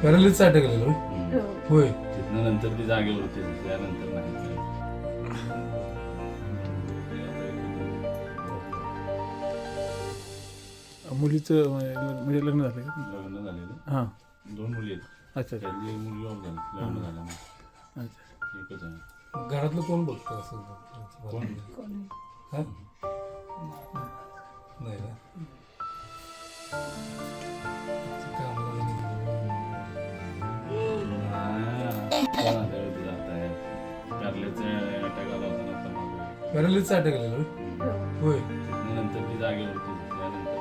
पॅरालिसिसचा attack आलेला होय. तिथनं नंतर ती जागेवरती त्यानंतर नाही मुलीचं म्हणजे लग्न झालं का? लग्न झालेलं. हां 2 मुली आहेत. अच्छा त्यातली एक मुलगी ऑफ झाली, लग्न झालं नाही. अच्छा. एकच आहे. घरातलं कोण बघतं असं? कोण? हा? नाही ना. पॅरालिसिसचा अटॅक आलेला होय. नंतर ती जागेवरती त्यानंतर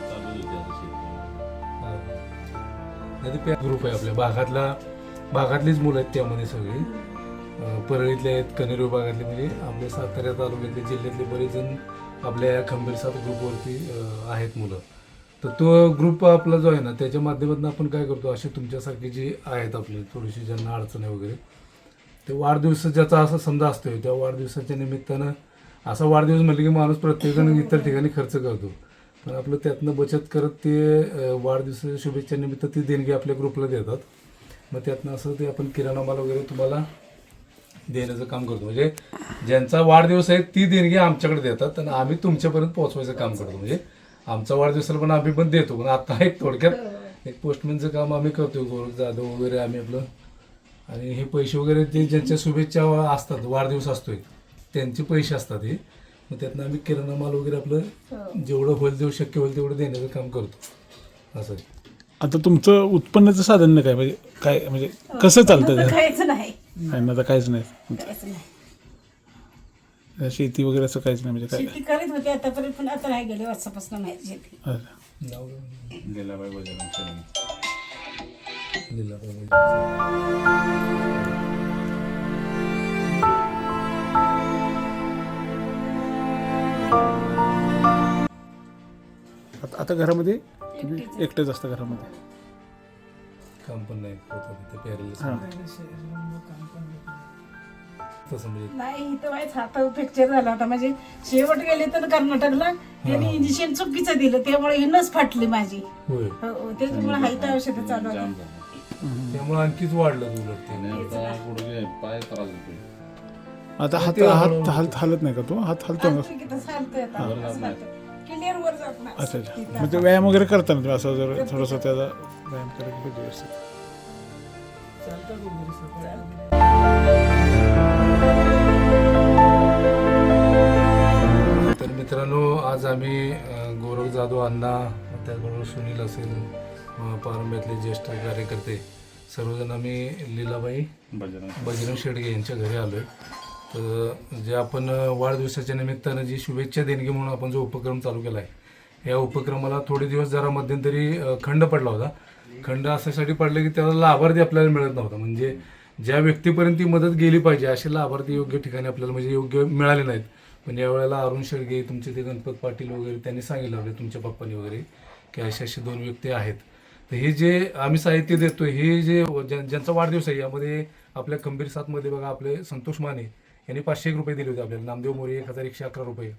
चालू होती ग्रुप आहे आपल्या भागातलीच मुलं आहेत त्यामध्ये सगळी. परळीतले आहेत, कनेरी विभागातले, म्हणजे आपल्या सातारा तालुक्यातले जिल्ह्यातले बरेच जण आपल्या खंबीर साथ ग्रुपवरती आहेत मुलं. तर तो ग्रुप आपला जो आहे ना, त्याच्या माध्यमातून आपण काय करतो, असे तुमच्यासारखे जे आहेत आपले थोडीशी ज्यांना अडचण आहे वगैरे, ते वाढदिवस ज्याचा असं समजा असतोय, त्या वाढदिवसाच्या निमित्तानं असा वाढदिवस म्हटलं की माणूस प्रत्येकजण इतर ठिकाणी खर्च करतो. पण आपलं त्यातनं बचत करत ते वाढदिवसाच्या शुभेच्छा निमित्त ती देणगी आपल्या ग्रुपला देतात. मग त्यातनं असं ते आपण किराणा माल वगैरे तुम्हाला देण्याचं काम करतो. म्हणजे ज्यांचा वाढदिवस आहे ती देणगी आमच्याकडे देतात आणि आम्ही तुमच्यापर्यंत पोहोचवायचं काम करतो. म्हणजे आमचा वाढदिवसाला पण आम्ही पण देतो. पण आता एक थोडक्यात एक पोस्टमॅनचं काम आम्ही करतो, गोरख जाधव वगैरे आम्ही आपलं. आणि हे पैसे वगैरे ते ज्यांच्या शुभेच्छा असतात, वाढदिवस असतोय त्यांचे पैसे असतात हे. मग त्यातनं आम्ही किराणा माल वगैरे आपलं जेवढं होईल जेवढं शक्य होईल तेवढं देण्याचं काम करतो. असं आहे. आता तुमचं उत्पन्नाचं साधन नाही काय, म्हणजे काय, म्हणजे कसं चालतं? काहीच नाही, आता काहीच नाही. काहीच नाही. शेती वगैरे असं काहीच नाही म्हणजे काय? शेती करीत होते आतापर्यंत, पण आता नाही गेले वर्षापासून नाही शेती. अच्छा. गेल्याबाई बजरंग शेळके. आता घरामध्ये एकटेच असतं घरामध्ये? काम पण नाही होत तिथे पॅरालिसिस. तसं म्हणजे नाही, इथं व्हायच हाता फ्रॅक्चर झाला होता. म्हणजे शेवट गेले तर कर्नाटकला त्यांनी इंजेक्शन चुकीचं दिलं, त्यामुळे ही नस फाटली माझी. होय. त्याच्यामुळे हायता औषधं चालू जाम होती. झालं. त्यामुळे आणखीच वाढलं उलट ते. आणि आता गुडघे पाय त्रास होते. आता हात हालत नाही का तो? हात हलतो ना? क्लिअर वर जात नाही. अच्छा अच्छा. मग ते व्यायाम वगैरे करताना तुम्ही असं जर थोडंसं त्याचा व्यायाम करायला पाहिजे व्यवस्थित. तर मित्रांनो, आज आम्ही गोरख जाधव अण्णा, त्याचबरोबर सुनील असेल, पारंब्यातले ज्येष्ठ कार्यकर्ते सर्वजण आम्ही लीलाबाई बजरंग शेडगे यांच्या घरी आलो आहे. तर जे आपण वाढदिवसाच्या निमित्तानं जी शुभेच्छा देणगी म्हणून आपण जो उपक्रम चालू केला आहे, या उपक्रमाला थोडे दिवस जरा मध्यंतरी खंड पडला होता. खंड अशासाठी पडले की त्याला लाभार्थी आपल्याला मिळत नव्हता. म्हणजे ज्या व्यक्तीपर्यंत ती मदत गेली पाहिजे असे लाभार्थी योग्य ठिकाणी आपल्याला म्हणजे योग्य मिळाले नाहीत. पण यावेळेला अरुण शेडगे, तुमचे ते गणपत पाटील वगैरे त्यांनी सांगितलं होते तुमच्या पप्पांनी वगैरे की असे 2 व्यक्ती आहेत. तर हे जे आम्ही साहित्य देतोय, हे जे ज्यांचा वाढदिवस आहे, यामध्ये आपल्या खंबीर साथमध्ये बघा आपले संतोष माने यांनी 501 रुपये दिले होते आपल्याला, नामदेव मोरे 1111 रुपये,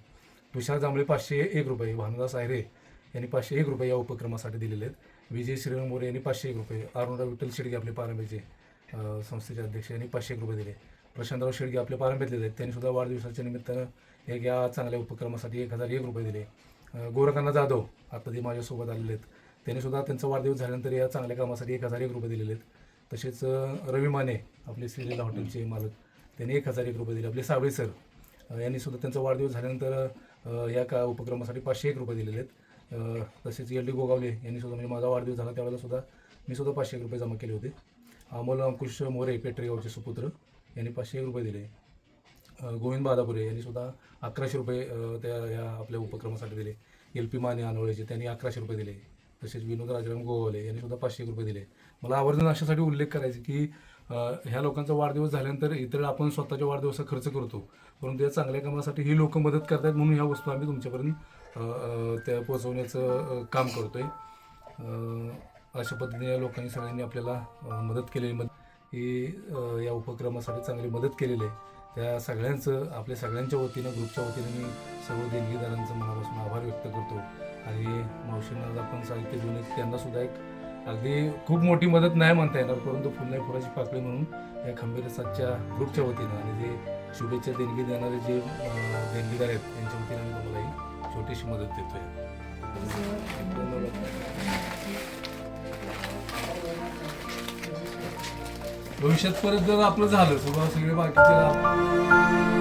तुषार जांभळे 501 रुपये, भानुदास आयरे यांनी 501 रुपये या उपक्रमासाठी दिलेले आहेत. विजय श्रीराम मोरे यांनी 501 रुपये, अरुणराव विठ्ठल शेडगे आपले पारंब्याचे संस्थेचे अध्यक्ष यांनी 501 रुपये दिले. प्रशांतराव शेडगे आपल्या पारंब्यातले आहेत, त्यांनी सुद्धा वाढदिवसाच्या निमित्तानं एक या चांगल्या उपक्रमासाठी 1001 रुपये दिले. गोरखांना जाधव आता ते माझ्यासोबत आलेले आहेत, त्यांनी सुद्धा त्यांचा वाढदिवस झाल्यानंतर या चांगल्या कामासाठी 1001 रुपये दिलेले आहेत. तसेच रवी माने आपले श्रीलीला हॉटेलचे मालक, त्यांनी 1001 रुपये दिले. आपले साबळे सर यांनी सुद्धा त्यांचा वाढदिवस झाल्यानंतर या उपक्रमासाठी 501 रुपये दिलेले आहेत. तसेच LD गोगावले यांनी सुद्धा, म्हणजे माझा वाढदिवस झाला त्यावेळेला सुद्धा मी सुद्धा 501 रुपये जमा केले होते. अमोल अंकुश मोरे पेटरेगावचे सुपुत्र यांनी 501 रुपये दिले. गोविंद बादापुरे यांनी सुद्धा 1100 रुपये त्या या आपल्या उपक्रमासाठी दिले. LP माने अनोळेचे त्यांनी 1100 रुपये दिले. तसेच विनोद राजाराम गोवाले यांनी सुद्धा 500 रुपये दिले. मला आवर्जून अशासाठी उल्लेख करायचे की ह्या लोकांचा वाढदिवस झाल्यानंतर इतर आपण स्वतःच्या वाढदिवसाचा खर्च करतो, परंतु या चांगल्या कामासाठी ही लोक मदत करतात म्हणून ह्या वस्तू आम्ही तुमच्यापर्यंत त्या पोहोचवण्याचं काम करतोय. अशा पद्धतीने या लोकांनी सगळ्यांनी आपल्याला मदत केलेली ही या उपक्रमासाठी चांगली मदत केलेली आहे. त्या सगळ्यांचं आपल्या सगळ्यांच्या वतीनं ग्रुपच्या वतीनं मी सर्व देणगीदारांचं मनापासून आभार व्यक्त करतो. आणि मावशींना आपण साहित्य देऊन त्यांनासुद्धा एक अगदी खूप मोठी मदत नाही म्हणता येणार, परंतु फुलनाई फुलाची पाकळी म्हणून या खंबीर साथच्या ग्रुपच्या वतीनं आणि जे शुभेच्छा देणगी देणारे जे देणगीदार आहेत त्यांच्या वतीनं मी तुम्हाला ही छोटीशी मदत देतोय. भविष्यात परत जर आपलं झालं सगळे बाकीचे